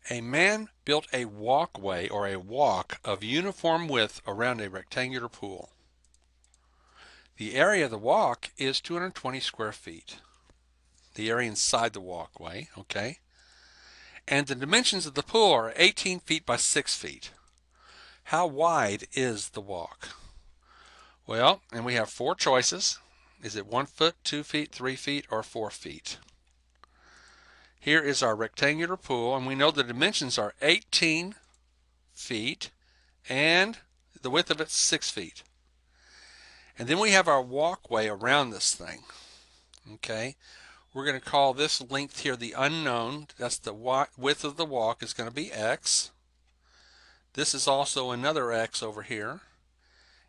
A man built a walkway or a walk of uniform width around a rectangular pool. The area of the walk is 220 square feet. The area inside the walkway, okay? And the dimensions of the pool are 18 feet by 6 feet. How wide is the walk? Well, and we have four choices. Is it 1 foot, 2 feet, 3 feet, or 4 feet? Here is our rectangular pool, and we know the dimensions are 18 feet, and the width of it's 6 feet. And then we have our walkway around this thing. Okay, we're going to call this length here the unknown. That's the width of the walk is going to be x. This is also another x over here.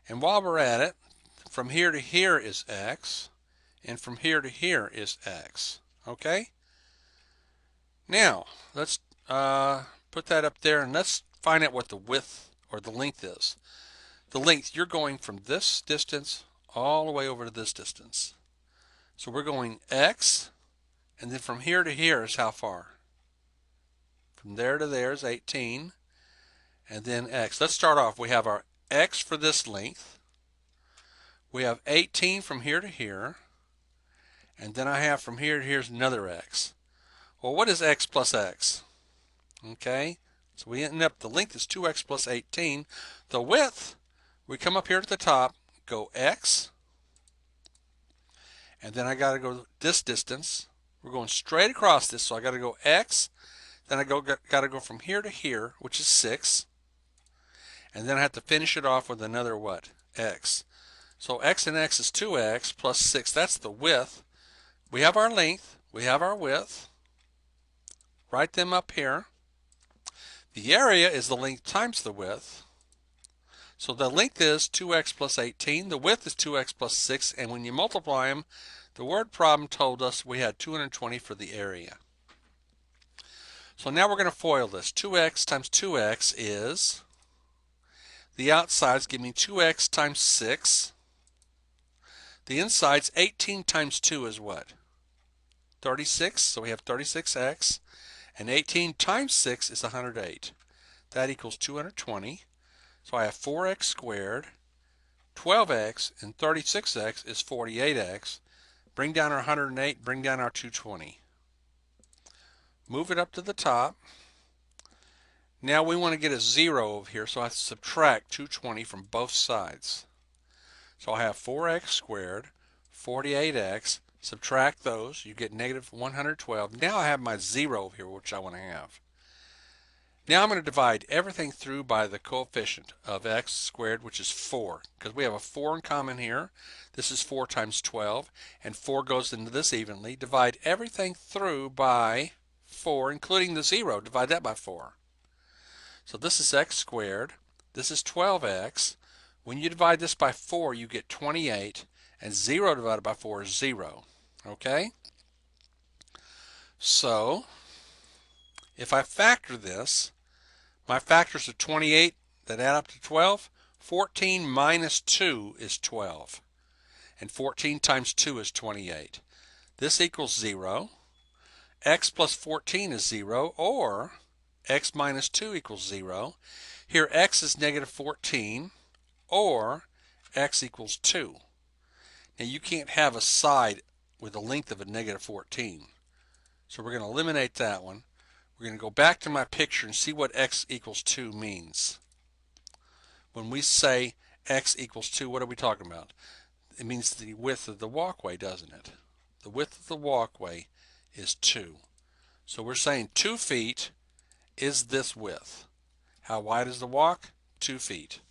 And while we're at it, from here to here is x, and from here to here is x. Okay? Now, let's put that up there and let's find out what the width or the length is. The length, you're going from this distance all the way over to this distance. So we're going x, and then from here to here is how far? From there to there is 18, and then x. Let's start off. We have our x for this length. We have 18 from here to here, and then I have from here to here's another x. Well, what is x plus x? Okay, so we end up, the length is 2x plus 18. The width, we come up here to the top, go x, and then I got to go this distance. We're going straight across this, so I got to go x, then I got to go from here to here, which is 6, and then I have to finish it off with another what? X. So x and x is 2x plus 6. That's the width. We have our length, we have our width. Write them up here. The area is the length times the width. So the length is 2x plus 18. The width is 2x plus 6. And when you multiply them, the word problem told us we had 220 for the area. So now we're going to FOIL this. 2x times 2x is, the outsides give me 2x times 6. The insides, 18 times 2 is what? 36. So we have 36x. And 18 times 6 is 108. That equals 220. So I have 4x squared, 12x, and 36x is 48x. Bring down our 108, bring down our 220. Move it up to the top. Now we want to get a 0 over here, so I have to subtract 220 from both sides. So I have 4x squared, 48x, subtract those, you get negative 112. Now I have my 0 over here, which I want to have. Now I'm going to divide everything through by the coefficient of x squared, which is 4, because we have a 4 in common here. This is 4 times 12, and 4 goes into this evenly. Divide everything through by 4, including the 0. Divide that by 4. So this is x squared. This is 12x. When you divide this by 4, you get 28, and 0 divided by 4 is 0. Okay? So, if I factor this, my factors are 28 that add up to 12. 14 minus 2 is 12. And 14 times 2 is 28. This equals 0. X plus 14 is 0, or x minus 2 equals 0. Here x is negative 14, or x equals 2. Now you can't have a side with a length of a negative 14. So we're going to eliminate that one. We're going to go back to my picture and see what x equals 2 means. When we say x equals 2, what are we talking about? It means the width of the walkway, doesn't it? The width of the walkway is 2. So we're saying 2 feet is this width. How wide is the walk? 2 feet.